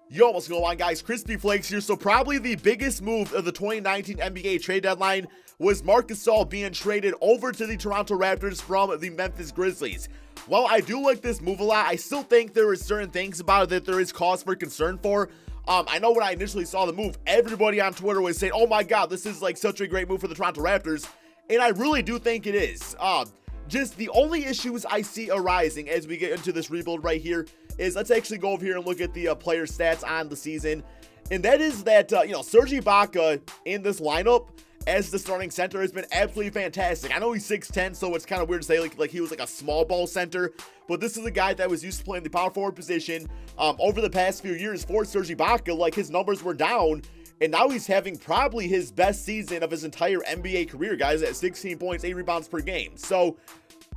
Yo, what's going on, guys? KrispyFlakes here. So probably the biggest move of the 2019 NBA trade deadline was Marc Gasol being traded over to the Toronto Raptors from the Memphis Grizzlies. While I do like this move a lot, I still think there is certain things about it that there is cause for concern for. I know when I initially saw the move, everybody on Twitter was saying, oh my god, this is like such a great move for the Toronto Raptors. And I really do think it is. Just the only issues I see arising as we get into this rebuild right here is, let's actually go over here and look at the player stats on the season. And that is that, Serge Ibaka in this lineup as the starting center has been absolutely fantastic. I know he's 6'10", so it's kind of weird to say like he was like a small ball center, but this is a guy that was used to playing the power forward position. Over the past few years for Serge Ibaka, like his numbers were down, and now he's having probably his best season of his entire NBA career, guys, at 16 points, 8 rebounds per game. So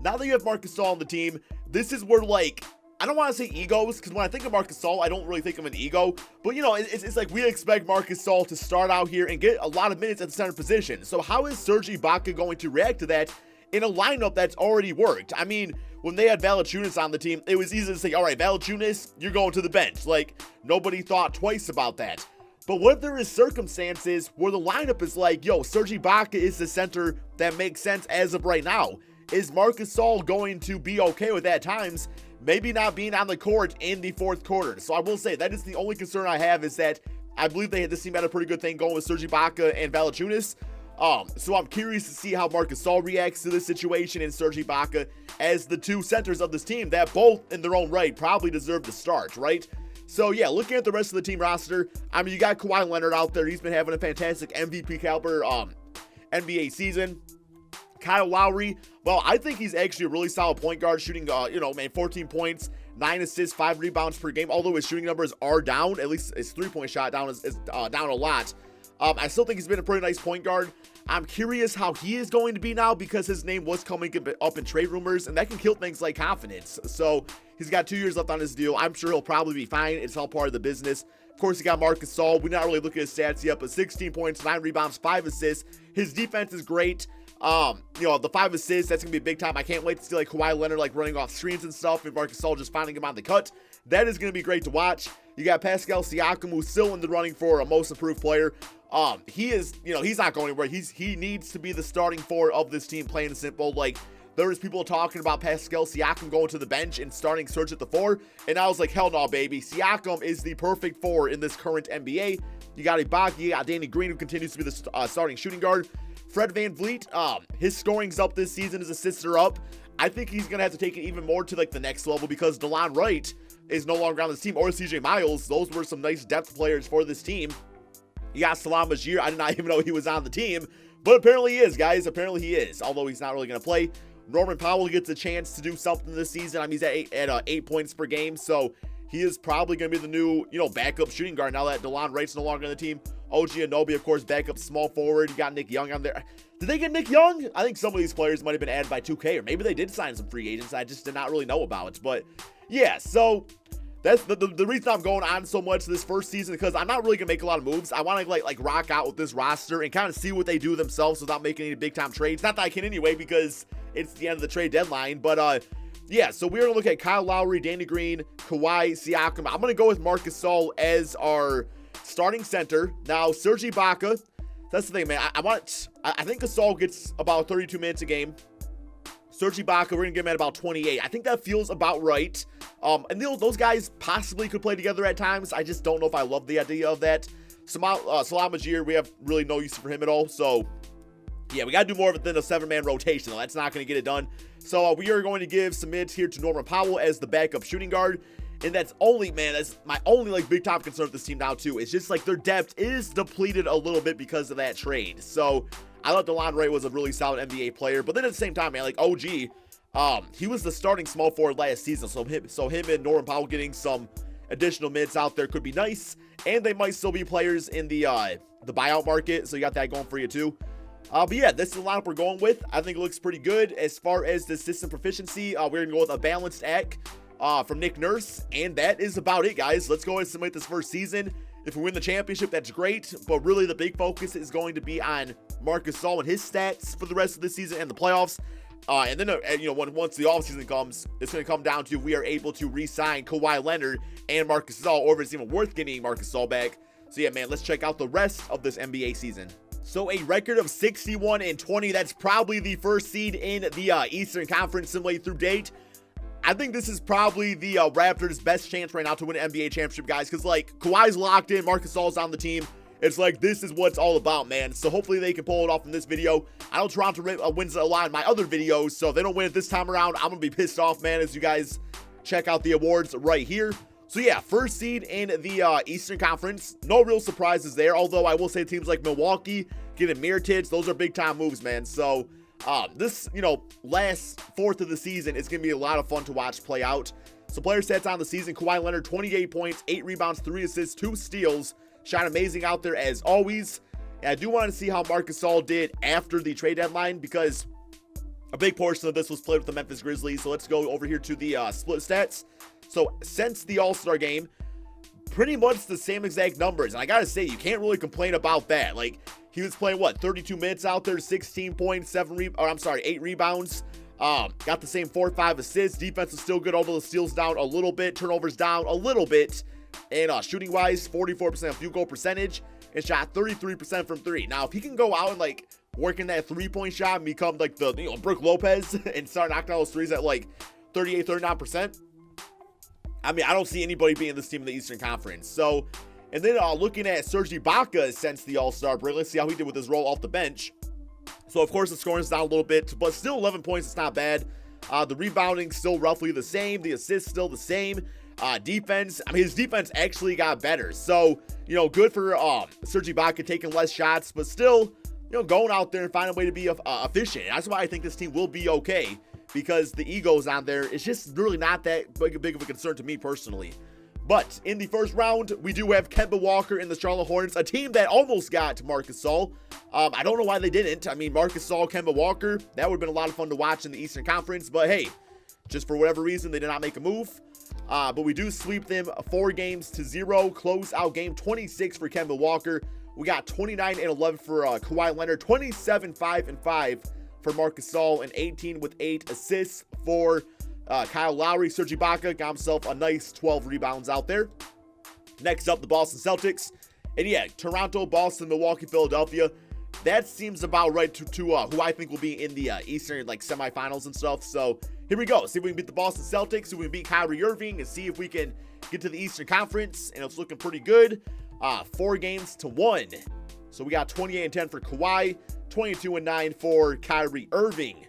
now that you have Marc Gasol on the team, this is where, like, I don't want to say egos, because when I think of Marc Gasol, I don't really think of an ego. But, it's like we expect Marc Gasol to start out here and get a lot of minutes at the center position. So how is Serge Ibaka going to react to that in a lineup that's already worked? I mean, when they had Valanciunas on the team, it was easy to say, all right, Valanciunas, you're going to the bench. Like, nobody thought twice about that. But what if there is circumstances where the lineup is like, yo, Serge Ibaka is the center that makes sense as of right now? Is Marc Gasol going to be okay with that at times? Maybe not being on the court in the fourth quarter. So I will say that is the only concern I have, is that I believe this team had a pretty good thing going with Serge Ibaka and Valanciunas. So I'm curious to see how Marc Gasol reacts to this situation and Serge Ibaka as the two centers of this team that both in their own right probably deserve to start, right? So yeah, looking at the rest of the team roster, I mean, you got Kawhi Leonard out there. He's been having a fantastic MVP caliber NBA season. Kyle Lowry, well, I think he's actually a really solid point guard, shooting, 14 points, 9 assists, 5 rebounds per game. Although his shooting numbers are down, at least his three-point shot down is down a lot. I still think he's been a pretty nice point guard. I'm curious how he is going to be now, because his name was coming up in trade rumors, and that can kill things like confidence. So he's got 2 years left on his deal. I'm sure he'll probably be fine. It's all part of the business. Of course, you got Marc Gasol. We're not really looking at his stats yet, but 16 points, 9 rebounds, 5 assists. His defense is great. The 5 assists, that's gonna be big time. I can't wait to see like Kawhi Leonard like running off screens and stuff, and Marc Gasol just finding him on the cut. That is gonna be great to watch. You got Pascal Siakam, who's still in the running for a most improved player. He is, he's not going anywhere. He needs to be the starting four of this team, plain and simple. Like, there is people talking about Pascal Siakam going to the bench and starting Serge at the 4, and I was like, hell no, baby. Siakam is the perfect 4 in this current NBA. You got Ibaka, you got Danny Green, who continues to be the starting shooting guard. Fred VanVleet, his scoring's up this season, his assists are up. I think he's going to have to take it even more to like the next level, because DeLon Wright is no longer on this team, or CJ Miles. Those were some nice depth players for this team. You got Salam Majir. I did not even know he was on the team, but apparently he is, guys. Apparently he is, although he's not really going to play. Norman Powell gets a chance to do something this season. I mean, he's at 8 points per game, so he is probably going to be the new, backup shooting guard now that DeLon Wright's no longer on the team. OG Anunoby, of course, backup small forward. You got Nick Young on there. Did they get Nick Young? I think some of these players might have been added by 2K, or maybe they did sign some free agents I just did not really know about. But yeah, so that's the reason I'm going on so much this first season, because I'm not really gonna make a lot of moves. I want to like rock out with this roster and kind of see what they do themselves without making any big time trades. Not that I can anyway, because it's the end of the trade deadline. But yeah, so we're gonna look at Kyle Lowry, Danny Green, Kawhi, Siakam. I'm gonna go with Marc Gasol as our starting center. Now, Serge Ibaka, that's the thing, man. I think Gasol gets about 32 minutes a game. Serge Ibaka, we're going to get him at about 28. I think that feels about right. And those guys possibly could play together at times. I just don't know if I love the idea of that. Salam Majir, we have really no use for him at all. So, yeah, we got to do more of it than a 7-man rotation, though. That's not going to get it done. So, we are going to give some minutes here to Norman Powell as the backup shooting guard. And that's my only like big time concern with this team now too. It's just like their depth is depleted a little bit because of that trade. So I thought DeLon Wright was a really solid NBA player, but then at the same time, man, like OG, he was the starting small forward last season. So him and Norman Powell getting some additional minutes out there could be nice, and they might still be players in the buyout market. So you got that going for you too. But yeah, this is the lineup we're going with. I think it looks pretty good as far as the system proficiency. We're gonna go with a balanced act from Nick Nurse, and that is about it, guys. Let's go ahead and simulate this first season. If we win the championship, that's great, but really the big focus is going to be on Marc Gasol and his stats for the rest of the season and the playoffs. And then, once the offseason comes, it's going to come down to if we are able to re-sign Kawhi Leonard and Marc Gasol, or if it's even worth getting Marc Gasol back. So yeah, man, let's check out the rest of this NBA season. So a record of 61-20, that's probably the first seed in the Eastern Conference similarly through date. I think this is probably the Raptors' best chance right now to win an NBA championship, guys, because, like, Kawhi's locked in, Marc Gasol's on the team. It's like, this is what it's all about, man. So hopefully they can pull it off in this video. I know Toronto wins a lot in my other videos, so if they don't win it this time around, I'm going to be pissed off, man, as you guys check out the awards right here. So yeah, first seed in the Eastern Conference. No real surprises there, although I will say teams like Milwaukee, getting Mirotic, those are big-time moves, man. So this, last fourth of the season is going to be a lot of fun to watch play out. So player stats on the season: Kawhi Leonard, 28 points, 8 rebounds, 3 assists, 2 steals. Shot amazing out there as always. And I do want to see how Marc Gasol did after the trade deadline, because a big portion of this was played with the Memphis Grizzlies. So let's go over here to the split stats. So since the All-Star game, pretty much the same exact numbers. And I got to say, you can't really complain about that. Like, he was playing, 32 minutes out there, 16 points, 8 rebounds. Got the same 4 or 5 assists. Defense is still good, although the steals down a little bit. Turnovers down a little bit. And shooting-wise, 44% field goal percentage, and shot 33% from 3. Now, if he can go out and, like, work in that 3-point shot and become, like, the, Brook Lopez and start knocking out those threes at, like, 38, 39%, I mean, I don't see anybody being this team in the Eastern Conference. So, and then looking at Serge Ibaka since the All-Star break, let's see how he did with his role off the bench. So, of course, the scoring's down a little bit, but still 11 points, it's not bad. The rebounding still roughly the same. The assists still the same. Defense, I mean, his defense actually got better. So, good for Serge Ibaka taking less shots, but still, going out there and finding a way to be efficient. That's why I think this team will be okay, because the egos on there is just really not that big of a concern to me personally. But in the first round, we do have Kemba Walker and the Charlotte Hornets, a team that almost got Marc Gasol. I don't know why they didn't. I mean, Marc Gasol, Kemba Walker, that would have been a lot of fun to watch in the Eastern Conference. But hey, just for whatever reason, they did not make a move. But we do sweep them 4-0, close out game 26 for Kemba Walker. We got 29-11 for Kawhi Leonard, 27-5-5 for Marc Gasol, and 18-8 assists for Kyle Lowry. Serge Ibaka got himself a nice 12 rebounds out there. Next up, the Boston Celtics. And yeah, Toronto, Boston, Milwaukee, Philadelphia. That seems about right to who I think will be in the Eastern, like, semifinals and stuff. So here we go. See if we can beat the Boston Celtics, see if we can beat Kyrie Irving, and see if we can get to the Eastern Conference. And it's looking pretty good. 4-1. So we got 28-10 for Kawhi, 22-9 for Kyrie Irving.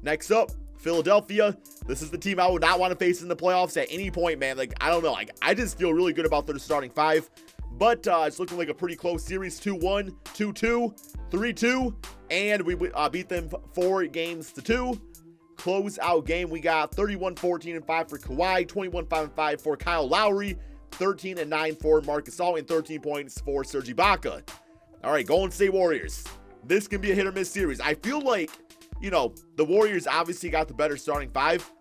Next up, Philadelphia. This is the team I would not want to face in the playoffs at any point, man. Like, I don't know. Like, I just feel really good about their starting 5. But it's looking like a pretty close series. 2-1, 2-2, 3-2. And we beat them 4-2. Close out game, we got 31-14-5 for Kawhi, 21-5-5 for Kyle Lowry, 13-9 for Marc Gasol, and 13 points for Serge Ibaka. All right, Golden State Warriors. This can be a hit-or-miss series. I feel like, the Warriors obviously got the better starting 5.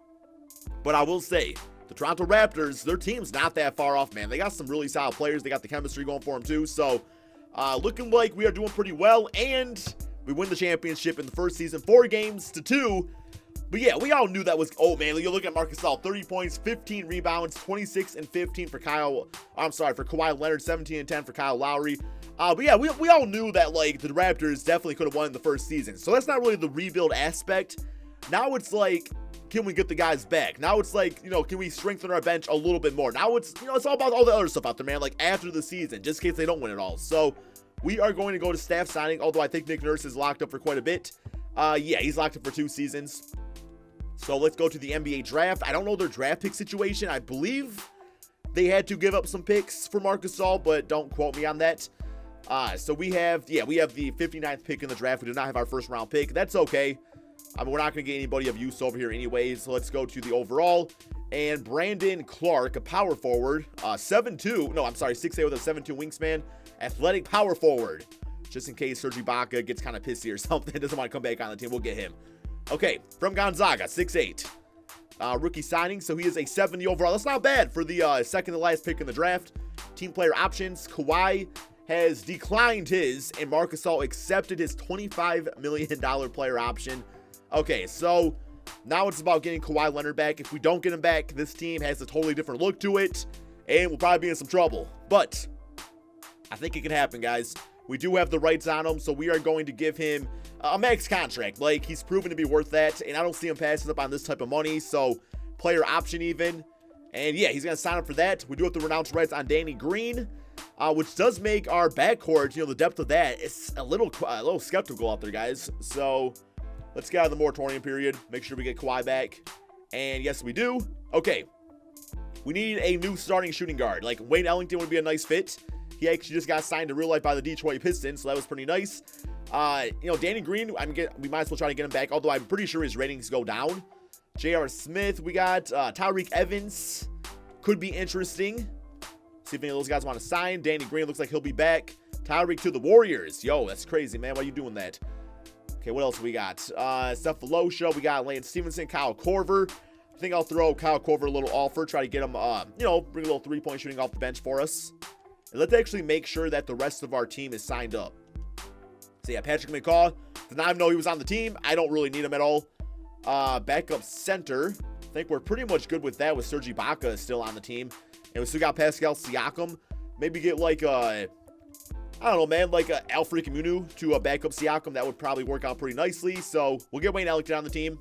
But I will say, the Toronto Raptors, their team's not that far off, man. They got some really solid players. They got the chemistry going for them, too. So, looking like we are doing pretty well. And we win the championship in the first season, 4-2. But yeah, we all knew that was, oh man, you look at Marc Gasol, 30 points, 15 rebounds, 26-15 for for Kawhi Leonard, 17-10 for Kyle Lowry. But yeah, we all knew that, like, the Raptors definitely could have won in the first season. So that's not really the rebuild aspect. Now it's like, can we get the guys back? Now it's like, can we strengthen our bench a little bit more? Now it's, it's all about all the other stuff out there, man, like after the season, just in case they don't win it all. So we are going to go to staff signing, although I think Nick Nurse is locked up for quite a bit. Yeah, he's locked up for 2 seasons. So let's go to the NBA draft. I don't know their draft pick situation. I believe they had to give up some picks for Marc Gasol, but don't quote me on that. So we have the 59th pick in the draft. We do not have our first round pick. That's okay. I mean, we're not going to get anybody of use over here anyways. So let's go to the overall. And Brandon Clark, a power forward, 6'8" with a 7'2" wingspan, athletic power forward. Just in case Serge Ibaka gets kind of pissy or something, doesn't want to come back on the team, we'll get him. Okay, from Gonzaga, 6'8". Rookie signing, so he is a 70 overall. That's not bad for the second to last pick in the draft. Team player options, Kawhi has declined his, and Marc Gasol accepted his $25 million player option. Okay, so now it's about getting Kawhi Leonard back. If we don't get him back, this team has a totally different look to it, and we'll probably be in some trouble. But I think it can happen, guys. We do have the rights on him, so we are going to give him a max contract. Like, he's proven to be worth that, and I don't see him passing up on this type of money, so player option even. And yeah, he's going to sign up for that. We do have the renounce rights on Danny Green, which does make our backcourt, you know, the depth of that is a little skeptical out there, guys. So let's get out of the moratorium period. Make sure we get Kawhi back. And yes, we do. Okay. We need a new starting shooting guard. Like, Wayne Ellington would be a nice fit. He actually just got signed to real life by the Detroit Pistons, so that was pretty nice. You know, Danny Green, we might as well try to get him back, although I'm pretty sure his ratings go down. J.R. Smith, we got Tyreke Evans. Could be interesting. See if any of those guys want to sign. Danny Green looks like he'll be back. Tyreke to the Warriors. Yo, that's crazy, man. Why are you doing that? Okay, what else we got? Steph Velosha. We got Lance Stevenson, Kyle Korver. I think I'll throw Kyle Korver a little offer. Try to get him, you know, bring a little three-point shooting off the bench for us. And let's actually make sure that the rest of our team is signed up. So yeah, Patrick McCaw. Did not even know he was on the team. I don't really need him at all. Backup center. I think we're pretty much good with that with Serge Ibaka still on the team. And we still got Pascal Siakam. Maybe get like I don't know, man, like Al-Farouq Aminu to a backup Siakam. That would probably work out pretty nicely. So we'll get Wayne Ellington on the team.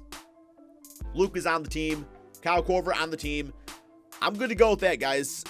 Luke is on the team. Kyle Korver on the team. I'm good to go with that, guys.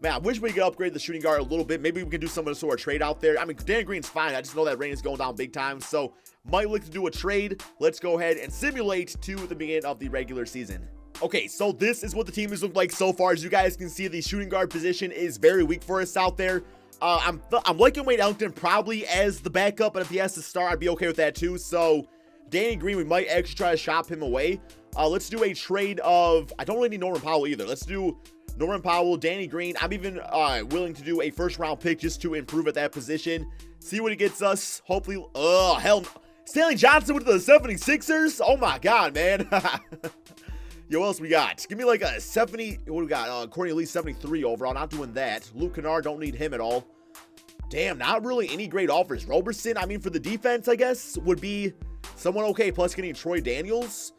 Man, I wish we could upgrade the shooting guard a little bit. Maybe we can do some sort of trade out there. I mean, Dan Green's fine. I just know that rating is going down big time. So might look to do a trade. Let's go ahead and simulate to the beginning of the regular season. Okay, so this is what the team has looked like so far. As you guys can see, the shooting guard position is very weak for us out there. I'm liking Wayne Ellington probably as the backup, but if he has to start, I'd be okay with that too. So Danny Green, we might actually try to shop him away. Let's do a trade of, I don't really need Norman Powell either. Let's do Norman Powell, Danny Green. I'm even willing to do a first-round pick just to improve at that position. See what he gets us. Hopefully, hell no. Stanley Johnson with the 76ers? Oh my God, man. Yo, what else we got? Give me like a 70. What do we got? Cornelius 73 overall. Not doing that. Luke Kennard, don't need him at all. Damn, not really any great offers. Roberson, I mean, for the defense, I guess, would be someone okay. Plus getting Troy Daniels.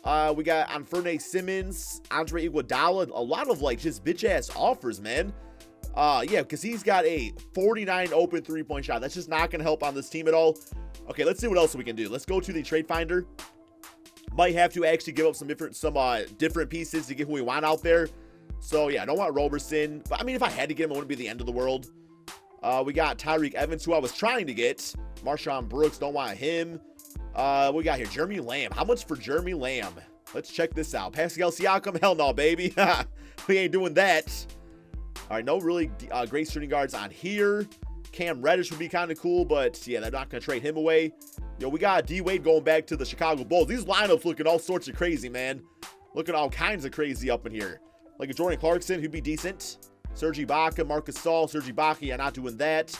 We got Anfernee Simmons, Andre Iguodala. A lot of like just bitch-ass offers, man. Yeah, because he's got a 49 open three-point shot. That's just not going to help on this team at all. Okay, let's see what else we can do. Let's go to the trade finder. Might have to actually give up some different pieces to get who we want out there. So yeah, I don't want Roberson. But I mean, if I had to get him, it wouldn't be the end of the world. We got Tyreke Evans, who I was trying to get. Marshawn Brooks, don't want him. We got here Jeremy Lamb. How much for Jeremy Lamb? Let's check this out. Pascal Siakam, hell no, baby. We ain't doing that. All right, no really great shooting guards on here. Cam Reddish would be kind of cool, but yeah, they're not going to trade him away. Yo, we got D-Wade going back to the Chicago Bulls. These lineups looking all sorts of crazy, man. Looking all kinds of crazy up in here. Like a Jordan Clarkson, who'd be decent. Serge Ibaka, Marc Gasol, Serge Ibaka, yeah, not doing that.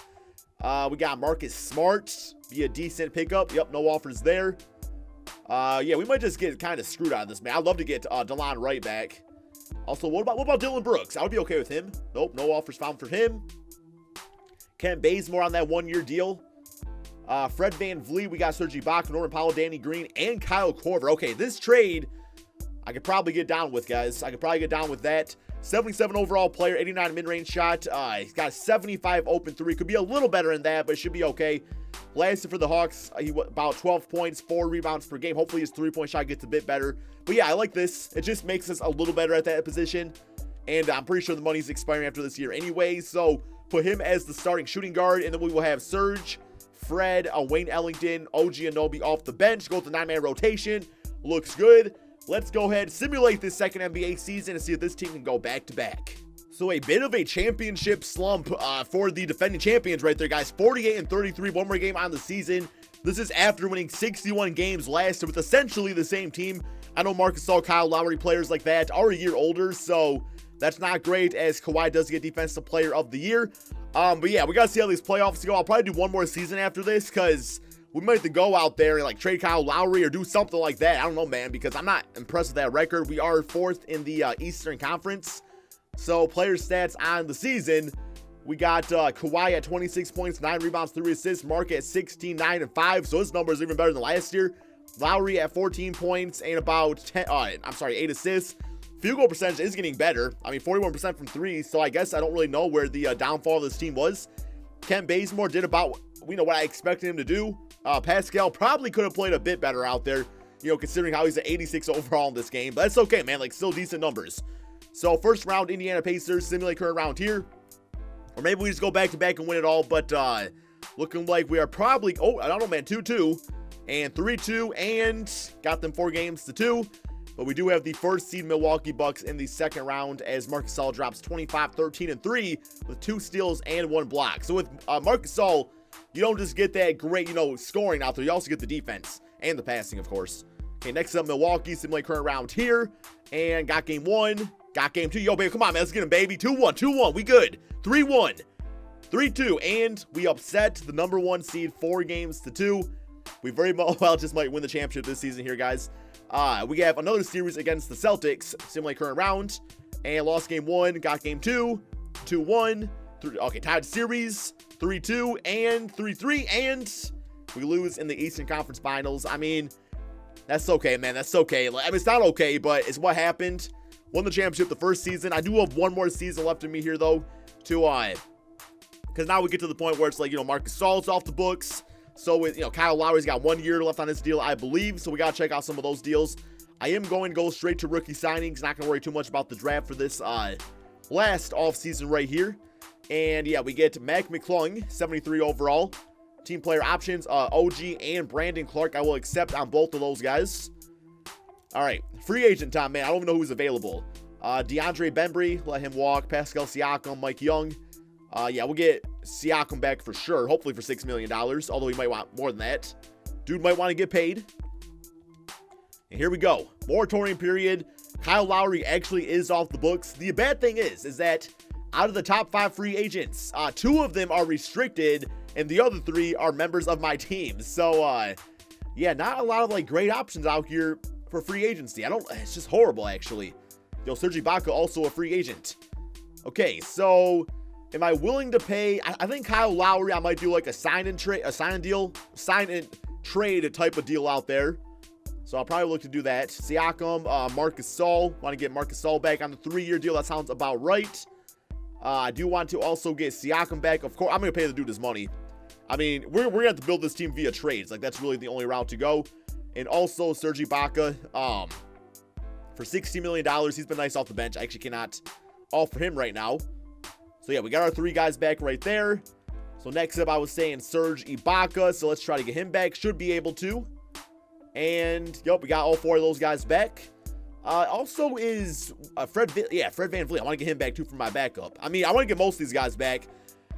We got Marcus Smart, be a decent pickup. Yep, no offers there. Yeah, we might just get kind of screwed out of this, man. I'd love to get DeLon Wright back. Also, what about Dylan Brooks? I would be okay with him. Nope, no offers found for him. Kent Bazemore on that one-year deal. Fred VanVleet, we got Serge Ibaka, Norman Powell, Danny Green, and Kyle Korver. Okay, this trade, I could probably get down with, guys. I could probably get down with that. 77 overall player, 89 mid-range shot. He's got 75 open three. Could be a little better than that, but it should be okay. Last year for the Hawks, he about 12 points, 4 rebounds per game. Hopefully his three-point shot gets a bit better. But yeah, I like this. It just makes us a little better at that position. And I'm pretty sure the money's expiring after this year anyway. So put him as the starting shooting guard. And then we will have Serge, Fred, Wayne Ellington, OG Anunoby off the bench. Go with the 9-man rotation. Looks good. Let's go ahead and simulate this second NBA season and see if this team can go back-to-back. So a bit of a championship slump for the defending champions right there, guys. 48-33, one more game on the season. This is after winning 61 games last year with essentially the same team. I know Marc Gasol, Kyle Lowry, players like that are a year older, so that's not great as Kawhi does get Defensive Player of the Year. But yeah, we got to see how these playoffs go. I'll probably do one more season after this because we might have to go out there and like trade Kyle Lowry or do something like that. I don't know, man, because I'm not impressed with that record. We are 4th in the Eastern Conference. So player stats on the season, we got Kawhi at 26 points, 9 rebounds, 3 assists. Marc at 16, 9, and 5. So his numbers are even better than last year. Lowry at 14 points and about 8 assists. Field goal percentage is getting better. I mean, 41% from 3, so I guess I don't really know where the downfall of this team was. Kent Bazemore did about, what I expected him to do. Pascal probably could have played a bit better out there, considering how he's at 86 overall in this game. But that's okay, man. Like, still decent numbers. So, first round, Indiana Pacers, simulate current round here. Or maybe we just go back-to-back and win it all. But looking like we are probably, I don't know, man, 2-2 and 3-2, and got them 4 games to 2. But we do have the first seed Milwaukee Bucks in the second round as Marc Gasol drops 25, 13, and 3 with 2 steals and 1 block. So with Marc Gasol, you don't just get that great, scoring out there. You also get the defense and the passing, of course. Okay, next up, Milwaukee, simulate current round here. And got game 1, got game 2. Yo, baby, come on, man. Let's get him, baby. 2-1, 2-1. We good. 3-1, 3-2. And we upset the number 1 seed 4 games to 2. We very well just might win the championship this season here, guys. We have another series against the Celtics, simulate current round, and lost game 1, got game 2, 2-1, okay, tied series, 3-2, and 3-3, and we lose in the Eastern Conference Finals. I mean, that's okay, man, that's okay. I mean, it's not okay, but it's what happened. Won the championship the first season. I do have 1 more season left in me here, though, to, because now we get to the point where it's like, Marc Gasol's off the books. So with, Kyle Lowry's got 1 year left on his deal, I believe. So we got to check out some of those deals. I am going to go straight to rookie signings. Not going to worry too much about the draft for this last offseason right here. And yeah, we get Mac McClung, 73 overall. Team player options, OG and Brandon Clark. I will accept on both of those guys. All right, free agent time, man. I don't even know who's available. DeAndre Bembry, let him walk. Pascal Siakam, Mike Young. Yeah, we'll get Siakam back for sure, hopefully for $6 million, although he might want more than that. Dude might want to get paid. And here we go. Moratorium period. Kyle Lowry actually is off the books. The bad thing is that out of the top 5 free agents, 2 of them are restricted, and the other 3 are members of my team. So, yeah, not a lot of, great options out here for free agency. It's just horrible, actually. Yo, Serge Ibaka, also a free agent. Okay, so am I willing to pay? I think Kyle Lowry, I might do like a sign and trade type of deal out there. So I'll probably look to do that. Siakam, Marc Gasol. Want to get Marc Gasol back on the 3-year deal. That sounds about right. I do want to also get Siakam back. Of course, I'm going to pay the dude his money. I mean, we're going to have to build this team via trades. Like, that's really the only route to go. And also Serge Ibaka, for $60 million. He's been nice off the bench. I actually cannot offer him right now. So, yeah, we got our 3 guys back right there. So, next up, I was saying Serge Ibaka. So, let's try to get him back. Should be able to. And, yep, we got all 4 of those guys back. Also is Fred VanVleet. I want to get him back, too, for my backup. I mean, I want to get most of these guys back.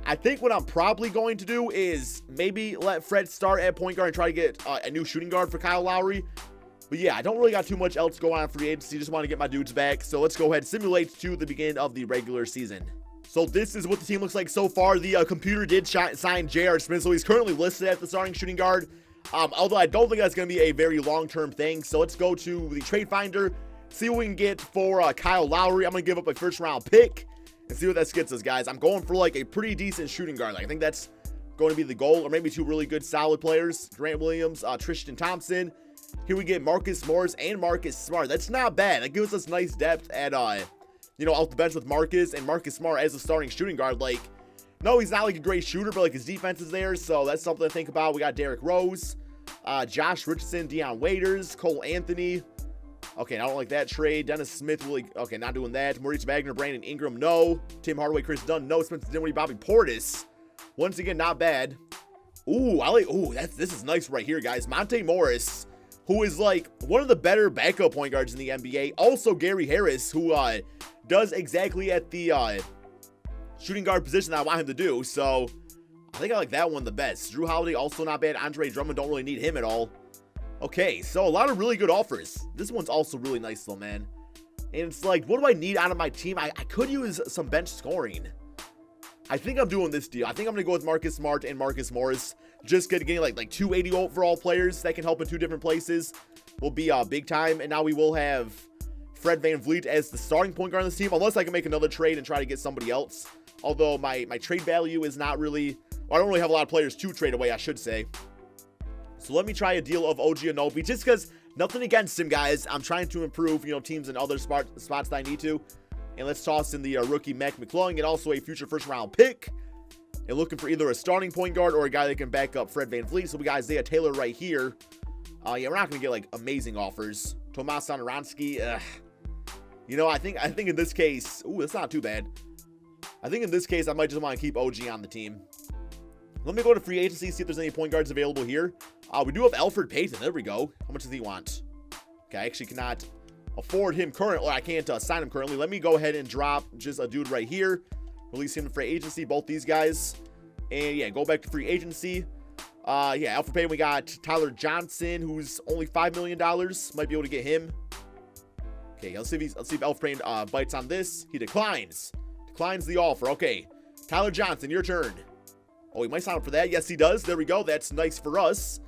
I think what I'm probably going to do is maybe let Fred start at point guard and try to get a new shooting guard for Kyle Lowry. But, yeah, I don't really got too much else going on in free agency. Just want to get my dudes back. So, let's go ahead and simulate to the beginning of the regular season. So this is what the team looks like so far. The computer did sign J.R. Smith, so he's currently listed at the starting shooting guard. Although I don't think that's going to be a very long-term thing. So let's go to the trade finder, see what we can get for Kyle Lowry. I'm going to give up a first-round pick and see what that gets us, guys. I'm going for like a pretty decent shooting guard. I think that's going to be the goal, or maybe 2 really good, solid players. Grant Williams, Tristan Thompson. Here we get Marcus Morris and Marcus Smart. That's not bad. That gives us nice depth at off the bench with Marcus and Marcus Smart as a starting shooting guard. Like, no, he's not like a great shooter, but like his defense is there, so that's something to think about. We got Derrick Rose, Josh Richardson, Deion Waiters, Cole Anthony. Okay, I don't like that trade. Dennis Smith, really, okay, not doing that. Maurice Wagner, Brandon Ingram, no. Tim Hardaway, Chris Dunn, no. Spencer Dinwiddie, Bobby Portis. Once again, not bad. Ooh, this is nice right here, guys. Monte Morris, who is like one of the better backup point guards in the NBA. Also, Gary Harris, who does exactly at the shooting guard position that I want him to do. So I think I like that one the best. Drew Holiday, also not bad. Andre Drummond, don't really need him at all. Okay, so a lot of really good offers. This one's also really nice though, man. And it's like, what do I need out of my team? I could use some bench scoring. I think I'm doing this deal. I think I'm going to go with Marcus Smart and Marcus Morris. Just getting like 280 overall players that can help in 2 different places will be big time. And now we will have Fred VanVleet as the starting point guard on this team, unless I can make another trade and try to get somebody else. Although my trade value is not really, well, I don't really have a lot of players to trade away, I should say. So let me try a deal of OG Anunoby, just because nothing against him, guys. I'm trying to improve, teams in other spots that I need to. And let's toss in the rookie Mac McClung and also a future first-round pick. And looking for either a starting point guard or a guy that can back up Fred VanVleet. So we got Isaiah Taylor right here. Yeah, we're not going to get, like, amazing offers. Tomas Satoransky, I think in this case, ooh, that's not too bad. I think in this case, I might just want to keep OG on the team. Let me go to free agency, see if there's any point guards available here. We do have Elfrid Payton. There we go. How much does he want? Okay, I actually cannot afford him currently. I can't sign him currently. Let me go ahead and drop just a dude right here. Release him to free agency, both these guys. And yeah, go back to free agency. Yeah, Elfrid Payton, we got Tyler Johnson, who's only $5 million. Might be able to get him. Okay, let's see if Elfrid Payton bites on this. He declines. Declines the offer. Okay, Tyler Johnson, your turn. Oh, he might sign up for that. Yes, he does. There we go. That's nice for us.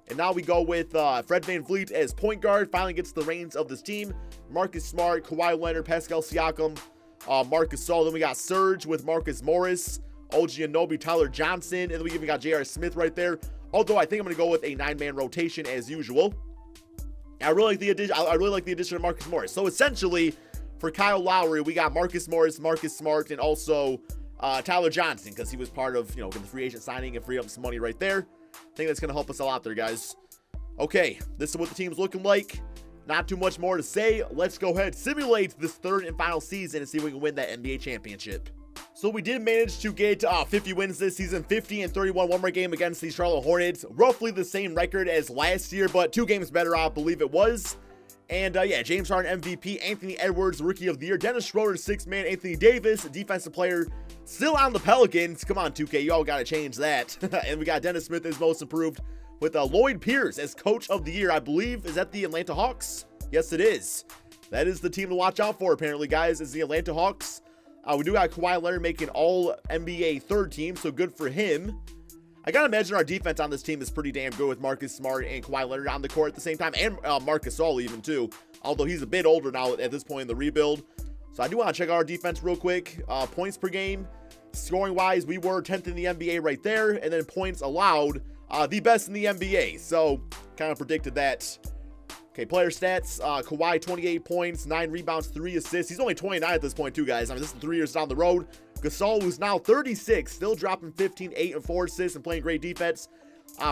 And now we go with Fred VanVleet as point guard. Finally gets the reins of this team. Marcus Smart, Kawhi Leonard, Pascal Siakam, Marc Gasol. Then we got Serge with Marcus Morris, OG Anunoby, Tyler Johnson. And then we even got J.R. Smith right there. Although I think I'm going to go with a 9-man rotation as usual. I really like the addition of Marcus Morris. So essentially, for Kyle Lowry, we got Marcus Morris, Marcus Smart, and also Tyler Johnson, because he was part of, the free agent signing and free up some money right there. I think that's going to help us a lot there, guys. Okay, this is what the team's looking like. Not too much more to say. Let's go ahead and simulate this third and final season and see if we can win that NBA championship. So we did manage to get 50 wins this season, 50 and 31 one more game against the Charlotte Hornets. Roughly the same record as last year, but 2 games better, I believe it was. And yeah, James Harden MVP, Anthony Edwards Rookie of the Year, Dennis Schroeder 6th man, Anthony Davis Defensive Player, still on the Pelicans. Come on, 2K, you all got to change that. And we got Dennis Smith as Most Improved with Lloyd Pierce as Coach of the Year. I believe, is that the Atlanta Hawks? Yes, it is. That is the team to watch out for, apparently, guys, is the Atlanta Hawks. We do got Kawhi Leonard making All-NBA third team, so good for him. I gotta imagine our defense on this team is pretty damn good with Marcus Smart and Kawhi Leonard on the court at the same time, and Marc Gasol even too, although he's a bit older now at this point in the rebuild. So I do want to check out our defense real quick. Points per game, scoring wise, we were 10th in the NBA right there, and then points allowed, the best in the NBA. So kind of predicted that. Okay, player stats, Kawhi 28 points, 9 rebounds, 3 assists. He's only 29 at this point too, guys. I mean, this is 3 years down the road. Gasol, who's now 36, still dropping 15, 8, and 4 assists and playing great defense.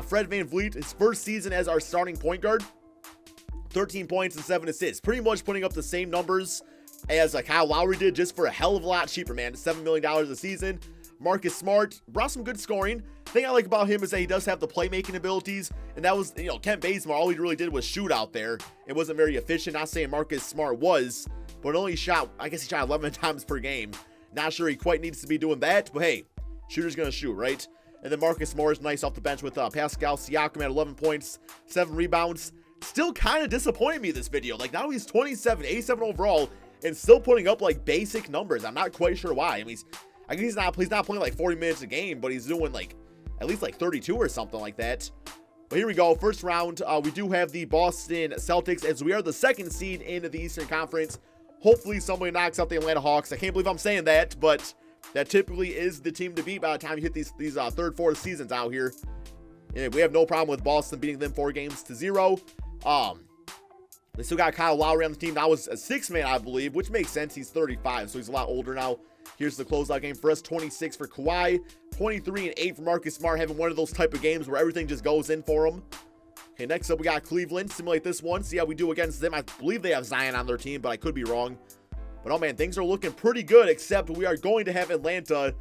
Fred VanVleet, his first season as our starting point guard, 13 points and 7 assists. Pretty much putting up the same numbers as Kyle Lowry did, just for a hell of a lot cheaper, man. $7 million a season. Marcus Smart brought some good scoring. The thing I like about him is that he does have the playmaking abilities, and that was, Kent Bazemore, all he really did was shoot out there. It wasn't very efficient. Not saying Marcus Smart was, but only shot, I guess he shot 11 times per game. Not sure he quite needs to be doing that, but hey, shooter's gonna shoot, right? And then Marcus Morris, nice off the bench with Pascal Siakam at 11 points, 7 rebounds. Still kind of disappointing me this video. Like, now he's 27, 87 overall, and still putting up, like, basic numbers. I'm not quite sure why. I mean, I guess he's not playing, like, 40 minutes a game, but he's doing, like, at least, like, 32 or something like that. But here we go. First round, we do have the Boston Celtics, as we are the 2nd seed in the Eastern Conference. Hopefully somebody knocks out the Atlanta Hawks. I can't believe I'm saying that, but that typically is the team to beat by the time you hit these 3rd, 4th seasons out here. And we have no problem with Boston beating them 4-0. They still got Kyle Lowry on the team. That was a 6th man, I believe, which makes sense. He's 35, so he's a lot older now. Here's the closeout game for us. 26 for Kawhi, 23 and 8 for Marcus Smart, having one of those type of games where everything just goes in for him. Okay, next up we got Cleveland. Simulate this one. See how we do against them. I believe they have Zion on their team, but I could be wrong. But oh man, things are looking pretty good, except we are going to have Atlanta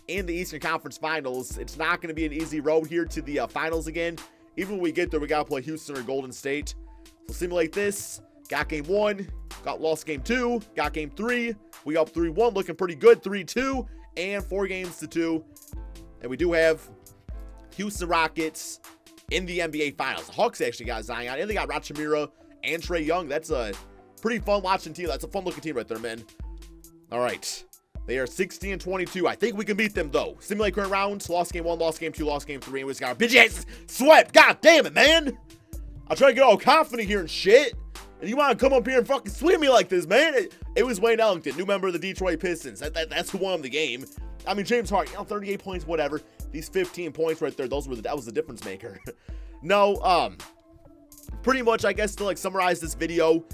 in the Eastern Conference Finals. It's not going to be an easy road here to the finals again. Even when we get there, we got to play Houston or Golden State. So simulate this. Got game 1. Got lost game 2. Got game 3. We up 3-1. Looking pretty good. 3-2. And 4-2. And we do have Houston Rockets in the NBA Finals. The Hawks actually got Zion, and they got Rachimira and Trae Young. That's a pretty fun watching team. That's a fun looking team right there, man. All right. They are 16 and 22. I think we can beat them, though. Simulate current rounds. Lost game 1, lost game 2, lost game 3. And we just got our bitch ass swept. God damn it, man. I'll try to get all confident here and shit. And you want to come up here and fucking sweep me like this, man? It was Wayne Ellington, new member of the Detroit Pistons. That's who won the game. I mean, James Harden, 38 points, whatever. These 15 points right there, that was the difference maker. No, pretty much, I guess, to like summarize this video,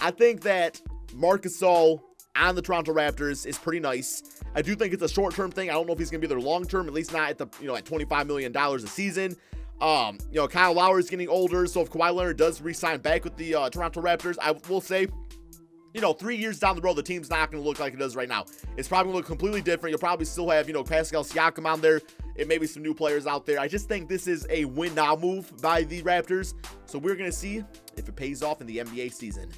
I think that Marc Gasol on the Toronto Raptors is pretty nice. I do think it's a short-term thing. I don't know if he's going to be there long-term, at least not at the, at $25 million a season. Kyle Lowry is getting older, so if Kawhi Leonard does re-sign back with the Toronto Raptors, I will say, 3 years down the road, the team's not going to look like it does right now. It's probably going to look completely different. You'll probably still have, Pascal Siakam on there and maybe some new players out there. I just think this is a win-now move by the Raptors, so we're going to see if it pays off in the NBA season.